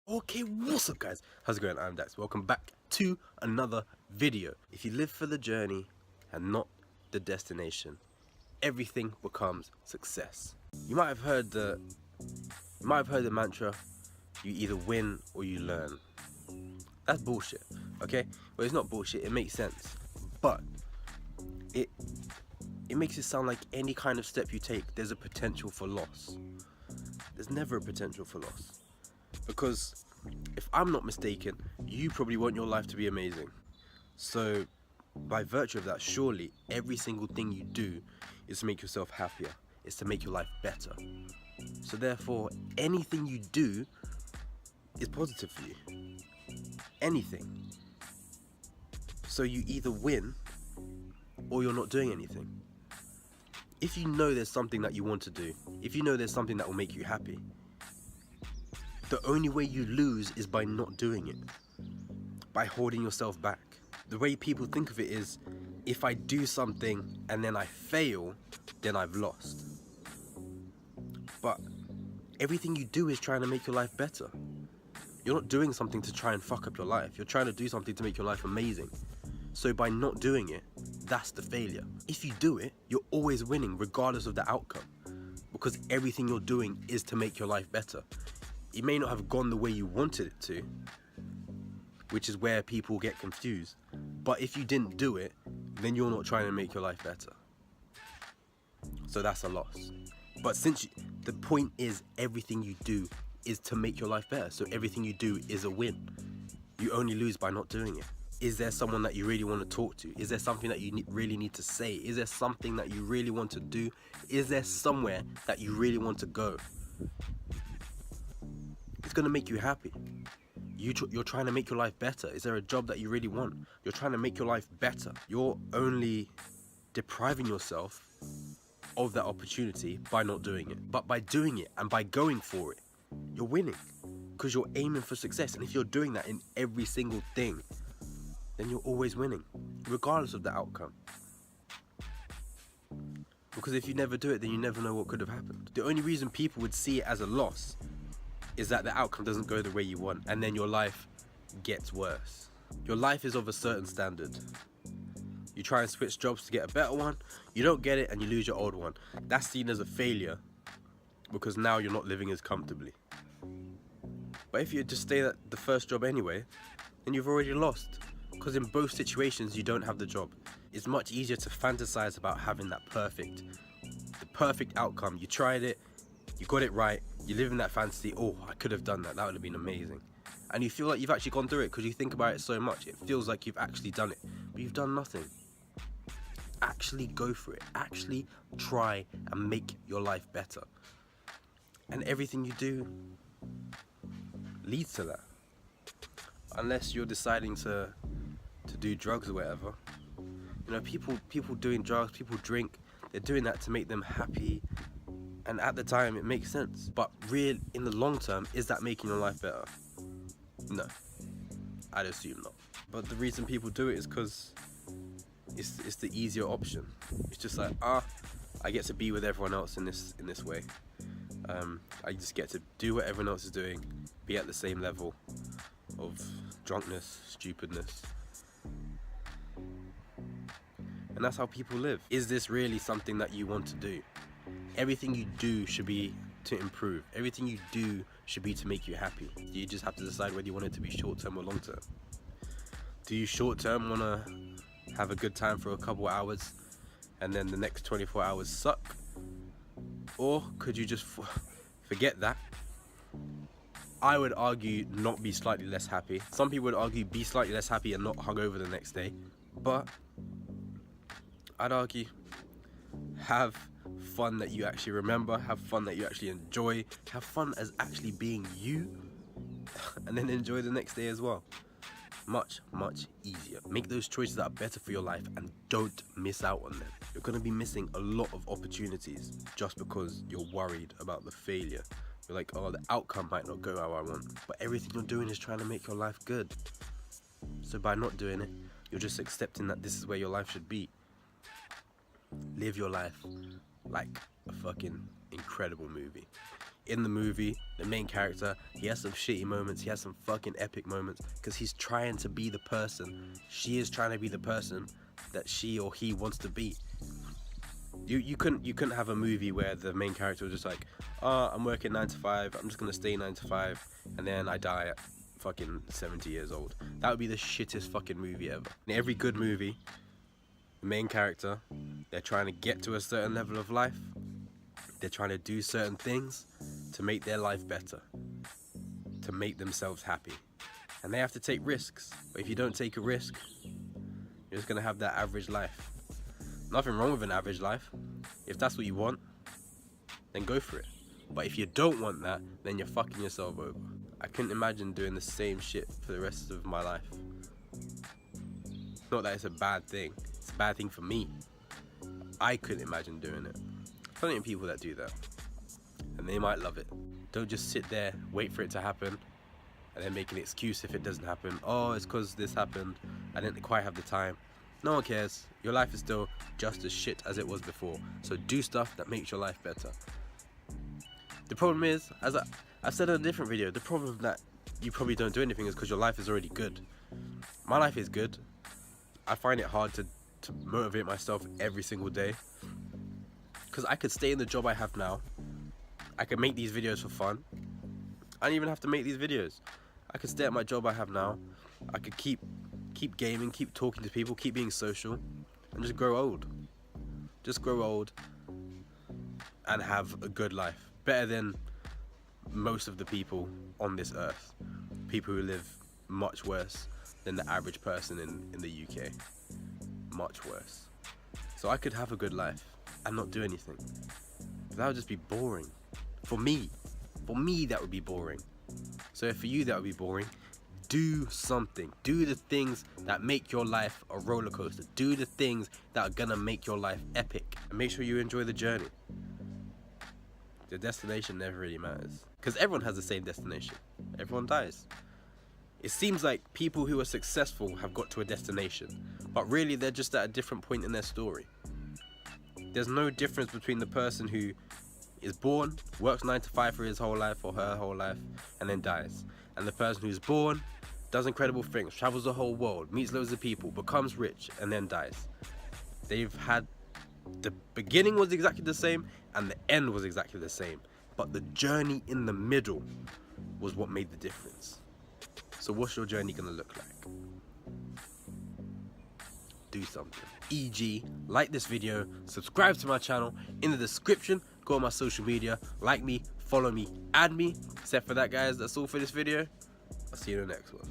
Okay, what's up guys? How's it going? I'm Dax. Welcome back to another video. If you live for the journey and not the destination, everything becomes success. You might have heard the mantra, you either win or you learn. That's bullshit, okay? Well, it's not bullshit, it makes sense. But it makes it sound like any kind of step you take, there's a potential for loss. There's never a potential for loss. Because if I'm not mistaken, you probably want your life to be amazing. So by virtue of that, surely every single thing you do is to make yourself happier. It's to make your life better. So therefore, anything you do is positive for you. Anything. So you either win or you're not doing anything. If you know there's something that you want to do, if you know there's something that will make you happy, the only way you lose is by not doing it, by holding yourself back. The way people think of it is, if I do something and then I fail, then I've lost. But everything you do is trying to make your life better. You're not doing something to try and fuck up your life. You're trying to do something to make your life amazing. So by not doing it, that's the failure. If you do it, you're always winning regardless of the outcome, because everything you're doing is to make your life better. It may not have gone the way you wanted it to, which is where people get confused. But if you didn't do it, then you're not trying to make your life better. So that's a loss. But the point is, everything you do is to make your life better. So everything you do is a win. You only lose by not doing it. Is there someone that you really want to talk to? Is there something that you really need to say? Is there something that you really want to do? Is there somewhere that you really want to go? It's going to make you happy. You're trying to make your life better. Is there a job that you really want? You're trying to make your life better. You're only depriving yourself of that opportunity by not doing it. But by doing it and by going for it, you're winning, because you're aiming for success. And if you're doing that in every single thing, then you're always winning, regardless of the outcome. Because if you never do it, then you never know what could have happened. The only reason people would see it as a loss is that the outcome doesn't go the way you want, and then your life gets worse. Your life is of a certain standard. You try and switch jobs to get a better one, you don't get it, and you lose your old one. That's seen as a failure, because now you're not living as comfortably. But if you just stay at the first job anyway, then you've already lost. Because in both situations, you don't have the job. It's much easier to fantasize about having the perfect outcome. You tried it, you got it right, you live in that fantasy. Oh, I could have done that, that would have been amazing. And you feel like you've actually gone through it because you think about it so much. It feels like you've actually done it, but you've done nothing. Actually go for it. Actually try and make your life better. And everything you do leads to that. Unless you're deciding to do drugs or whatever. You know, people doing drugs, people drink, they're doing that to make them happy. And at the time, it makes sense. But in the long term, is that making your life better? No, I'd assume not. But the reason people do it is because it's the easier option. It's just like, I get to be with everyone else in this way. I just get to do what everyone else is doing, be at the same level of drunkenness, stupidness. And that's how people live. Is this really something that you want to do? Everything you do should be to improve. Everything you do should be to make you happy. You just have to decide whether you want it to be short-term or long-term. Do you short-term want to have a good time for a couple hours and then the next 24 hours suck? Or could you just forget that? I would argue not be slightly less happy. Some people would argue be slightly less happy and not hungover the next day. But I'd argue have fun that you actually remember, have fun that you actually enjoy, have fun as actually being you, and then enjoy the next day as well. Much, much easier. Make those choices that are better for your life and don't miss out on them. You're going to be missing a lot of opportunities just because you're worried about the failure. You're like, oh, the outcome might not go how I want. But everything you're doing is trying to make your life good. So by not doing it, you're just accepting that this is where your life should be. Live your life like a fucking incredible movie. in the movie, the main character, he has some shitty moments, he has some fucking epic moments, because he's trying to be the person, she is trying to be the person that she or he wants to be. You couldn't have a movie where the main character was just like, oh, I'm working 9 to 5, I'm just gonna stay 9 to 5, and then I die at fucking 70 years old. That would be the shittest fucking movie ever. In every good movie, the main character, they're trying to get to a certain level of life, they're trying to do certain things to make their life better, to make themselves happy, and they have to take risks. But if you don't take a risk, you're just gonna have that average life. Nothing wrong with an average life. If that's what you want, then go for it. But if you don't want that, then you're fucking yourself over. I couldn't imagine doing the same shit for the rest of my life. Not that it's a bad thing, it's a bad thing for me. I couldn't imagine doing it. Plenty of people that do that, and they might love it. Don't just sit there, wait for it to happen, and then make an excuse if it doesn't happen. Oh, it's because this happened, I didn't quite have the time. No one cares. Your life is still just as shit as it was before. So do stuff that makes your life better. The problem is, as I said in a different video, the problem that you probably don't do anything is because your life is already good. My life is good. I find it hard to motivate myself every single day, because I could stay in the job I have now. I could make these videos for fun. I don't even have to make these videos. I could stay at my job I have now. I could keep gaming, keep talking to people, keep being social, and just grow old. Just grow old and have a good life. Better than most of the people on this earth. People who live much worse than the average person in the UK. Much worse. So I could have a good life and not do anything. That would just be boring. For me that would be boring. So if for you that would be boring, do something. Do the things that make your life a roller coaster. Do the things that are gonna make your life epic, and make sure you enjoy the journey. The destination never really matters, because everyone has the same destination. Everyone dies. It seems like people who are successful have got to a destination, but really they're just at a different point in their story. There's no difference between the person who is born, works 9 to 5 for his whole life or her whole life, and then dies, and the person who's born, does incredible things, travels the whole world, meets loads of people, becomes rich, and then dies. They've had, the beginning was exactly the same and the end was exactly the same, but the journey in the middle was what made the difference. So what's your journey gonna look like? Do something. E.g., like this video, subscribe to my channel. In the description, go on my social media, like me, follow me, add me. Except for that, guys, that's all for this video. I'll see you in the next one.